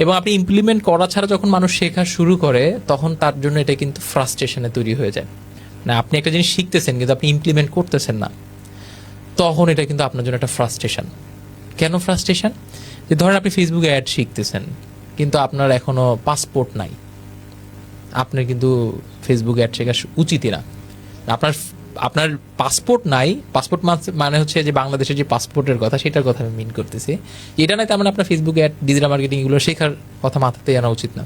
এবং আপনি ইমপ্লিমেন্ট করা ছাড়া যখন মানুষ শেখা শুরু করে তখন তার জন্য এটা কিন্তু ফ্রাস্ট্রেশনে তৈরি হয়ে যায়। না, আপনি একটা জিনিস শিখতেছেন কিন্তু আপনি ইমপ্লিমেন্ট করতেছেন না, তখন এটা কিন্তু আপনার জন্য একটা ফ্রাস্ট্রেশন। কেন ফ্রাস্ট্রেশন? যে ধরেন আপনি ফেসবুকে অ্যাড শিখতেছেন কিন্তু আপনার এখনো পাসপোর্ট নাই, আপনার কিন্তু ফেসবুক অ্যাড শেখা উচিতই না। আপনার আপনার পাসপোর্ট নাই, পাসপোর্ট মানে হচ্ছে যে বাংলাদেশের যে পাসপোর্টের কথা, সেটার কথা আমি মিন করতেছি। এটা নয় তার মানে আপনার ফেসবুক অ্যাড, ডিজিটাল মার্কেটিং এগুলো শেখার কথা মাথাতে আনা উচিত না।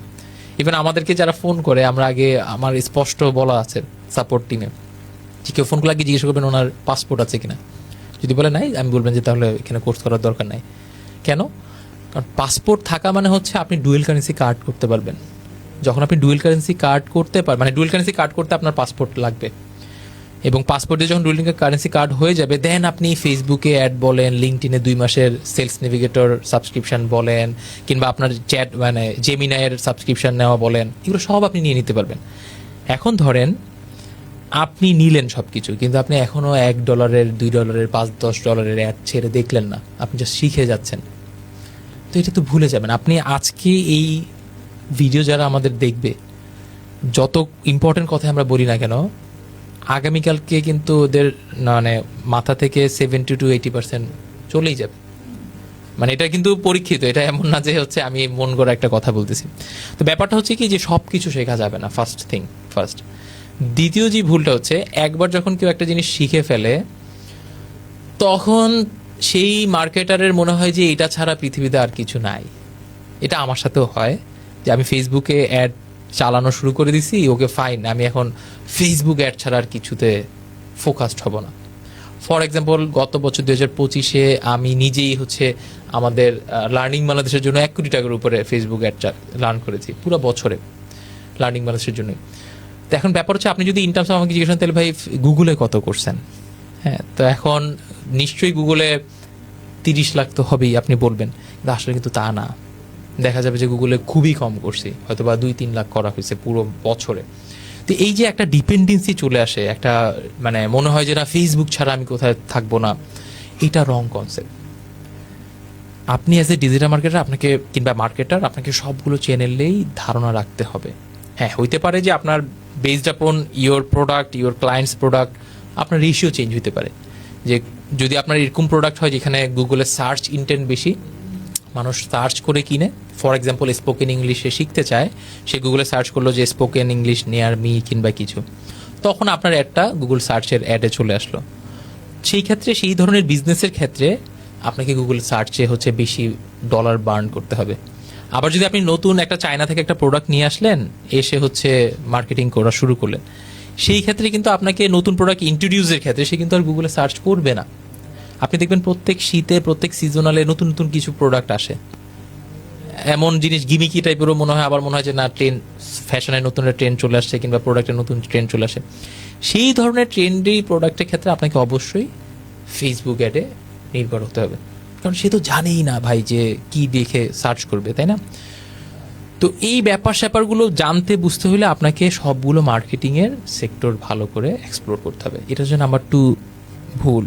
ইভেন আমাদেরকে যারা ফোন করে, আমরা আগে, আমার স্পষ্ট বলা আছে সাপোর্ট টিমে, যে কেউ ফোন করলে আগে জিজ্ঞেস করবেন ওনার পাসপোর্ট আছে কিনা। যদি বলে নাই, আমি বলবেন যে তাহলে এখানে কোর্স করার দরকার নাই। কেন? কারণ পাসপোর্ট থাকা মানে হচ্ছে আপনি ডুয়েল কারেন্সি কার্ড করতে পারবেন। যখন আপনি ডুয়েল কারেন্সি কার্ড করতে পারবেন, মানে ডুয়েল কারেন্সি কার্ড করতে আপনার পাসপোর্ট লাগবে, এবং পাসপোর্টে যখন ডুয়েল কারেন্সি কার্ড হয়ে যাবে, দেন আপনি ফেসবুকে অ্যাড বলেন, লিঙ্কডইনে 2 মাসের সেলস নেভিগেটর সাবস্ক্রিপশন বলেন, কিংবা আপনার চ্যাট মানে জেমিনাইয়ের সাবস্ক্রিপশন নেওয়া বলেন, এগুলো সব আপনি নিয়ে নিতে পারবেন। এখন ধরেন আপনি নিলেন সব কিছু, কিন্তু আপনি এখনও $1, $2, $5-10 অ্যাড ছেড়ে দেখলেন না, আপনি জাস্ট শিখে যাচ্ছেন। তো এটা তো ভুলে যাবেন। আপনি আজকে এই ভিডিও যারা আমাদের দেখবে, যত ইম্পর্টেন্ট কথা আমরা বলি না কেন, আগামীকালকে কিন্তু ওদের মানে মাথা থেকে 70-80% চলেই যাবে। মানে এটা কিন্তু পরীক্ষিত, এটা এমন না যে হচ্ছে আমি মন গড়া একটা কথা বলতেছি। তো ব্যাপারটা হচ্ছে কি, যে সব কিছু শেখা যাবে না, ফার্স্ট। দ্বিতীয় যে ভুলটা হচ্ছে, একবার যখন কেউ একটা জিনিস শিখে ফেলে, তখন সেই মার্কেটারের মনে হয় যে এটা ছাড়া পৃথিবীতে আর কিছু নাই। এটা আমার সাথেও হয়, যে আমি ফেসবুকে অ্যাড চালানো শুরু করে দিছি, ওকে ফাইন, আমি এখন ফেসবুক অ্যাড ছাড়া আর কিছুতে ফোকাসড হব না। ফর এক্সাম্পল, গত বছর 2025-এ আমি নিজেই হচ্ছে আমাদের লার্নিং বাংলাদেশের জন্য $1 কোটি উপরে ফেসবুক অ্যাড রান করেছি পুরো বছরে, লার্নিং বাংলাদেশের জন্যই। তো এখন ব্যাপার হচ্ছে, আপনি যদি ইন টার্মস আমাকে জিজ্ঞেস করেন তাহলে ভাই গুগলে কত করছেন, হ্যাঁ, তো এখন নিশ্চয়ই গুগলে 30 লাখ তো হবেই আপনি বলবেন, কিন্তু আসলে কিন্তু তা না। দেখা যাবে যে গুগলে খুবই কম করছি, হয়তো বা 2-3 লাখ করা হয়েছে পুরো বছরে। তো এই যে একটা ডিপেন্ডেন্সি চলে আসে, একটা মানে মনে হয় যে না, ফেসবুক ছাড়া আমি কোথায় থাকবো না, এটা রং কনসেপ্ট। আপনি অ্যাজ এ ডিজিটাল মার্কেটার, আপনাকে কিংবা মার্কেটার, আপনাকে সবগুলো চ্যানেলেই ধারণা রাখতে হবে। হ্যাঁ, হইতে পারে যে আপনার বেসড আপন your product, your clients product, আপনার রেশিও চেঞ্জ হতে পারে। যে যদি আপনার এরকম প্রোডাক্ট হয় যেখানে গুগলের সার্চ ইন্টেন্ট বেশি, মানুষ সার্চ করে কিনে, ফর এক্সাম্পল স্পোকেন ইংলিশে শিখতে চায়, সে গুগলে সার্চ করলো যে স্পোকেন ইংলিশ নিয়ার মি কিংবা কিছু, তখন আপনার অ্যাডটা গুগল সার্চের অ্যাডে চলে আসলো। সেই ক্ষেত্রে, সেই ধরনের বিজনেসের ক্ষেত্রে আপনাকে গুগল সার্চে হচ্ছে বেশি ডলার বার্ন করতে হবে। আবার যদি আপনি নতুন একটা চায়না থেকে একটা প্রোডাক্ট নিয়ে আসলেন, এসে হচ্ছে মার্কেটিং করা শুরু করলেন, সেই ক্ষেত্রে কিন্তু আপনাকে নতুন প্রোডাক্ট ইন্ট্রোডিউসের ক্ষেত্রে সে কিন্তু আর গুগলে সার্চ করবে না। আপনি দেখবেন প্রত্যেক শীতে, প্রত্যেক সিজনালে নতুন নতুন কিছু প্রোডাক্ট আসে, এমন জিনিস গিমিকি টাইপেরও মনে হয়, আবার মনে হয় যে না, ট্রেন্ড, ফ্যাশনের নতুন একটা ট্রেন্ড চলে আসছে, কিংবা প্রোডাক্টের নতুন ট্রেন্ড চলে আসে। সেই ধরনের ট্রেন্ডি প্রোডাক্টের ক্ষেত্রে আপনাকে অবশ্যই ফেসবুক অ্যাডে নির্ভর হতে হবে, কারণ সে তো জানেই না ভাই যে কি দেখে সার্চ করবে, তাই না? তো এই ব্যাপার স্যাপারগুলো জানতে বুঝতে হলে আপনাকে সবগুলো মার্কেটিংয়ের সেক্টর ভালো করে এক্সপ্লোর করতে হবে। এটা হচ্ছে নাম্বার 2 ভুল।